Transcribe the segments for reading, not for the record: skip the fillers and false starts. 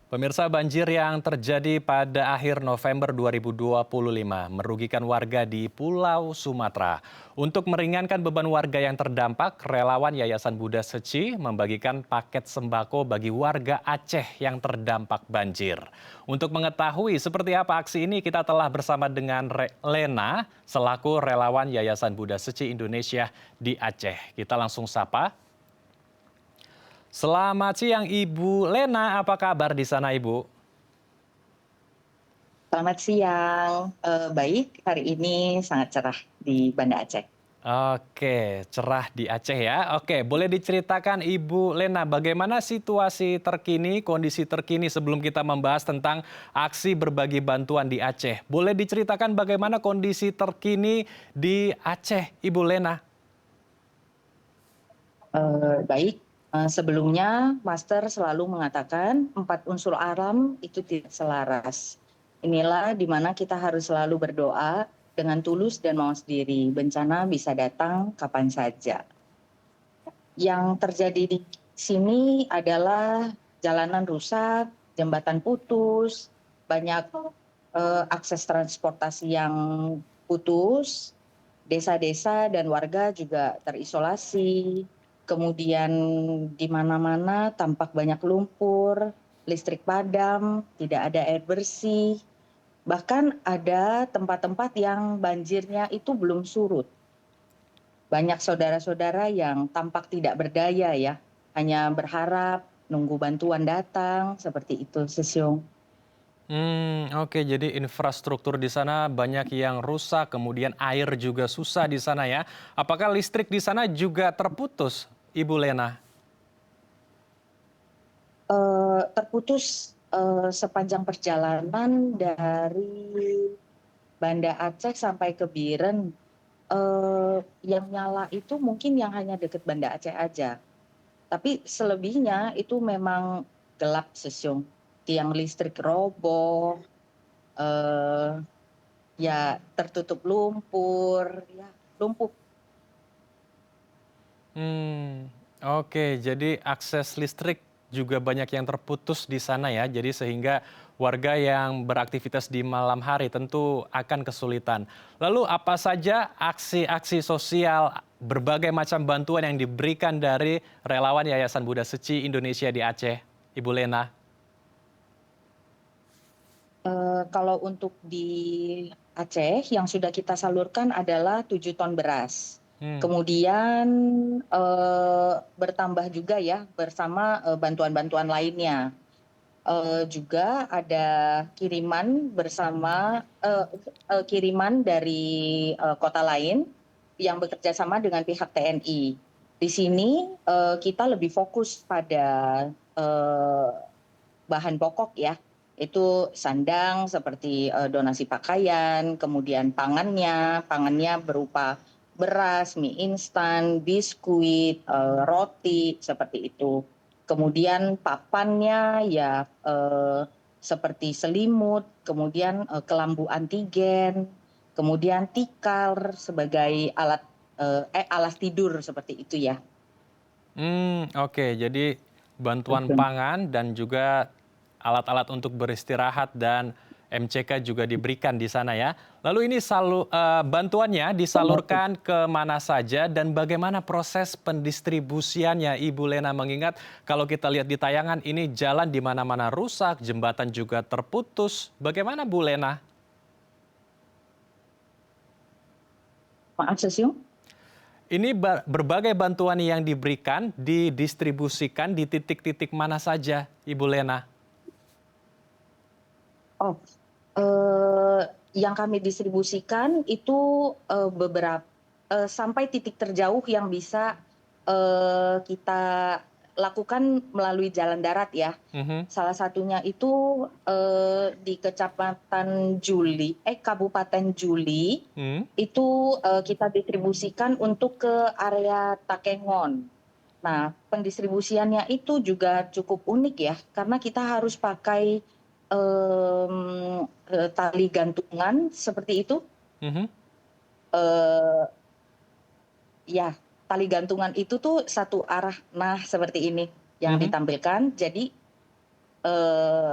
Pemirsa, banjir yang terjadi pada akhir November 2025 merugikan warga di Pulau Sumatera. Untuk meringankan beban warga yang terdampak, relawan Yayasan Buddha Seci membagikan paket sembako bagi warga Aceh yang terdampak banjir. Untuk mengetahui seperti apa aksi ini, kita telah bersama dengan Lena selaku relawan Yayasan Buddha Seci Indonesia di Aceh. Kita langsung sapa. Selamat siang Ibu Lena, apa kabar di sana Ibu? Selamat siang, baik, hari ini sangat cerah di Banda Aceh. Oke, cerah di Aceh ya. Oke, boleh diceritakan Ibu Lena bagaimana situasi terkini, kondisi terkini sebelum kita membahas tentang aksi berbagi bantuan di Aceh. Boleh diceritakan bagaimana kondisi terkini di Aceh, Ibu Lena? Baik, sebelumnya Master selalu mengatakan 4 unsur alam itu tidak selaras. Inilah di mana kita harus selalu berdoa dengan tulus dan mawas diri, bencana bisa datang kapan saja. Yang terjadi di sini adalah jalanan rusak, jembatan putus, banyak akses transportasi yang putus, desa-desa dan warga juga terisolasi, kemudian di mana-mana tampak banyak lumpur, listrik padam, tidak ada air bersih, bahkan ada tempat-tempat yang banjirnya itu belum surut. Banyak saudara-saudara yang tampak tidak berdaya ya, hanya berharap nunggu bantuan datang, seperti itu, Sesiung. Oke, jadi infrastruktur di sana banyak yang rusak, kemudian air juga susah di sana ya. Apakah listrik di sana juga terputus, Ibu Lena? Terputus sepanjang perjalanan dari Banda Aceh sampai ke Biren, yang nyala itu mungkin yang hanya dekat Banda Aceh aja. Tapi selebihnya itu memang gelap, Sesiung. Tiang listrik roboh, eh, ya tertutup lumpur, ya lumpuh. Oke, jadi akses listrik juga banyak yang terputus di sana ya. Jadi sehingga warga yang beraktivitas di malam hari tentu akan kesulitan. Lalu apa saja aksi-aksi sosial berbagai macam bantuan yang diberikan dari relawan Yayasan Buddha Seci Indonesia di Aceh, Ibu Lena? Kalau untuk di Aceh yang sudah kita salurkan adalah 7 ton beras. Hmm. Kemudian bertambah juga ya bersama bantuan-bantuan lainnya. Juga ada kiriman bersama kiriman dari kota lain yang bekerja sama dengan pihak TNI. Di sini kita lebih fokus pada eh, bahan pokok ya, itu sandang seperti donasi pakaian, kemudian pangannya berupa beras, mie instan, biskuit, roti, seperti itu. Kemudian papannya ya seperti selimut, kemudian kelambu antigen, kemudian tikar sebagai alas tidur seperti itu ya. Oke, jadi bantuan pangan dan juga alat-alat untuk beristirahat dan MCK juga diberikan di sana ya. Lalu ini bantuannya disalurkan ke mana saja dan bagaimana proses pendistribusiannya, Ibu Lena? Mengingat kalau kita lihat di tayangan ini jalan di mana-mana rusak, jembatan juga terputus. Bagaimana Bu Lena? Maaf, Sesiung. Ini berbagai bantuan yang diberikan didistribusikan di titik-titik mana saja, Ibu Lena? Oh, yang kami distribusikan itu beberapa sampai titik terjauh yang bisa kita lakukan melalui jalan darat ya. Mhm. Salah satunya itu di Kabupaten Juli, Hmm. itu kita distribusikan untuk ke area Takengon. Nah, pendistribusiannya itu juga cukup unik ya, karena kita harus pakai tali gantungan seperti itu. Mhm. Eh, ya, tali gantungan itu tuh satu arah, nah seperti ini yang Mhm. ditampilkan. Jadi eh,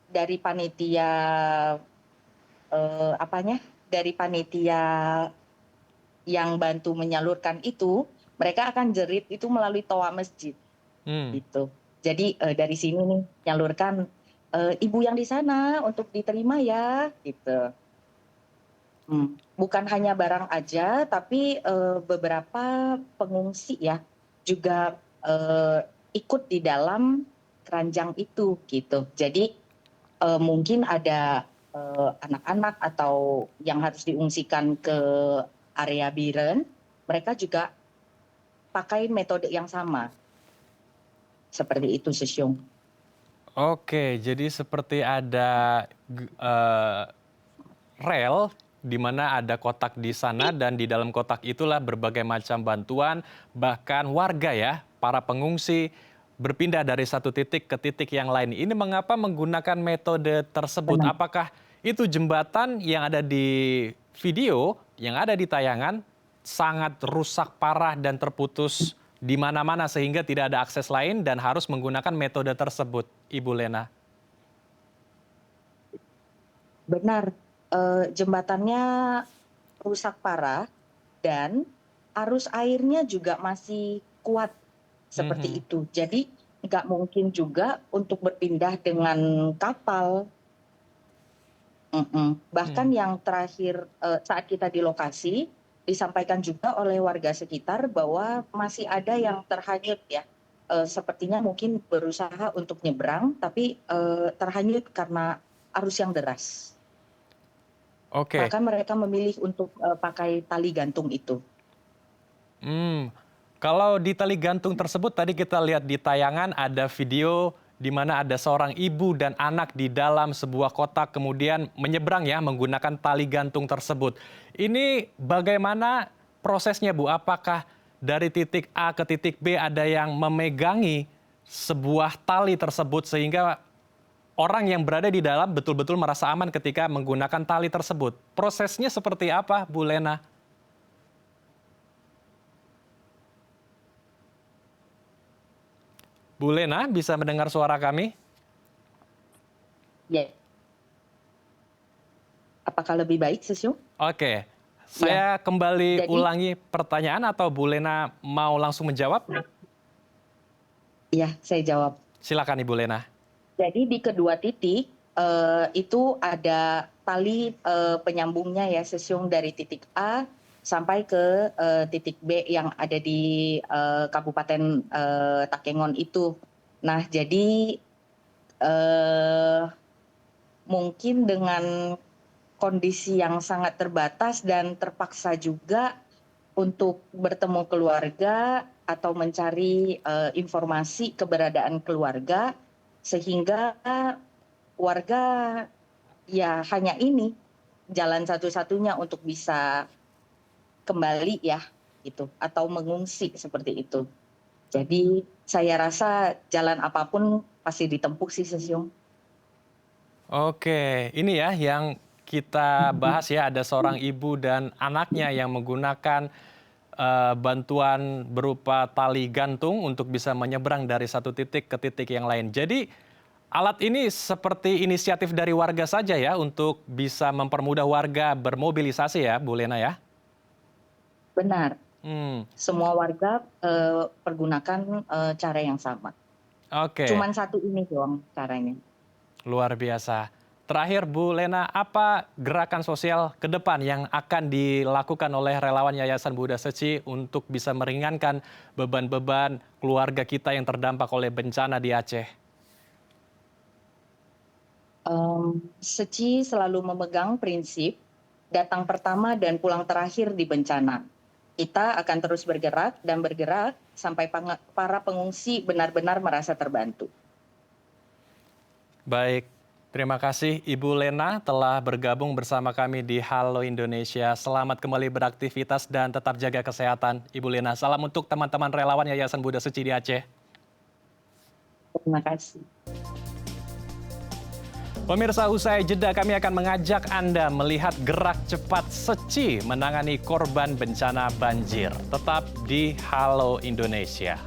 dari panitia dari panitia yang bantu menyalurkan itu, mereka akan jerit itu melalui toa masjid Hmm. gitu. Jadi dari sini nih nyalurkan ibu yang di sana untuk diterima ya gitu. Bukan hanya barang aja, tapi beberapa pengungsi ya juga ikut di dalam keranjang itu gitu. Jadi mungkin ada anak-anak atau yang harus diungsikan ke area Biren, mereka juga pakai metode yang sama. Seperti itu, Sesyong. Oke, jadi seperti ada rel di mana ada kotak di sana dan di dalam kotak itulah berbagai macam bantuan, bahkan warga ya, para pengungsi berpindah dari satu titik ke titik yang lain. Ini mengapa menggunakan metode tersebut? Benar. Apakah itu jembatan yang ada di video, yang ada di tayangan, sangat rusak parah dan terputus di mana-mana sehingga tidak ada akses lain dan harus menggunakan metode tersebut, Ibu Lena? Benar, jembatannya rusak parah dan arus airnya juga masih kuat seperti Mhm. itu. Jadi nggak mungkin juga untuk berpindah dengan kapal. Bahkan Hmm. yang terakhir saat kita di lokasi disampaikan juga oleh warga sekitar bahwa masih ada yang terhanyut ya. Sepertinya mungkin berusaha untuk nyebrang tapi terhanyut karena arus yang deras. Oke. Maka mereka memilih untuk pakai tali gantung itu. Hmm, kalau di tali gantung tersebut tadi kita lihat di tayangan ada video di mana ada seorang ibu dan anak di dalam sebuah kotak kemudian menyeberang ya menggunakan tali gantung tersebut. Ini bagaimana prosesnya, Bu? Apakah dari titik A ke titik B ada yang memegangi sebuah tali tersebut sehingga orang yang berada di dalam betul-betul merasa aman ketika menggunakan tali tersebut? Prosesnya seperti apa, Bu Lena? Bu Lena, bisa mendengar suara kami? Ya, apakah lebih baik, Susyung? Oke, Ya, saya kembali jadi ulangi pertanyaan atau Bu Lena mau langsung menjawab? ya saya jawab. Silakan Ibu Lena. Jadi di kedua titik itu ada tali penyambungnya ya, Susyung, dari titik A sampai ke titik B yang ada di Kabupaten Takengon itu. Nah, jadi eh, mungkin dengan kondisi yang sangat terbatas dan terpaksa juga untuk bertemu keluarga atau mencari informasi keberadaan keluarga, sehingga warga ya hanya ini jalan satu-satunya untuk bisa kembali ya gitu atau mengungsi seperti itu. Jadi saya rasa jalan apapun pasti ditempuh sih, Sesyung. Oke, ini ya yang kita bahas ya, ada seorang ibu dan anaknya yang menggunakan bantuan berupa tali gantung untuk bisa menyeberang dari satu titik ke titik yang lain. Jadi alat ini seperti inisiatif dari warga saja ya untuk bisa mempermudah warga bermobilisasi ya, Bu Lena ya? Benar, Hmm, semua warga pergunakan cara yang sama. oke. Cuman satu ini doang caranya. Luar biasa. Terakhir Bu Lena, apa gerakan sosial ke depan yang akan dilakukan oleh relawan Yayasan Buddha Seci untuk bisa meringankan beban-beban keluarga kita yang terdampak oleh bencana di Aceh? Seci selalu memegang prinsip datang pertama dan pulang terakhir di bencana. Kita akan terus bergerak dan bergerak sampai para pengungsi benar-benar merasa terbantu. Baik, terima kasih Ibu Lena telah bergabung bersama kami di Halo Indonesia. Selamat kembali beraktivitas dan tetap jaga kesehatan, Ibu Lena. Salam untuk teman-teman relawan Yayasan Buddha Seci di Aceh. Terima kasih. Pemirsa, usai jeda kami akan mengajak Anda melihat gerak cepat Seci menangani korban bencana banjir. Tetap di Halo Indonesia.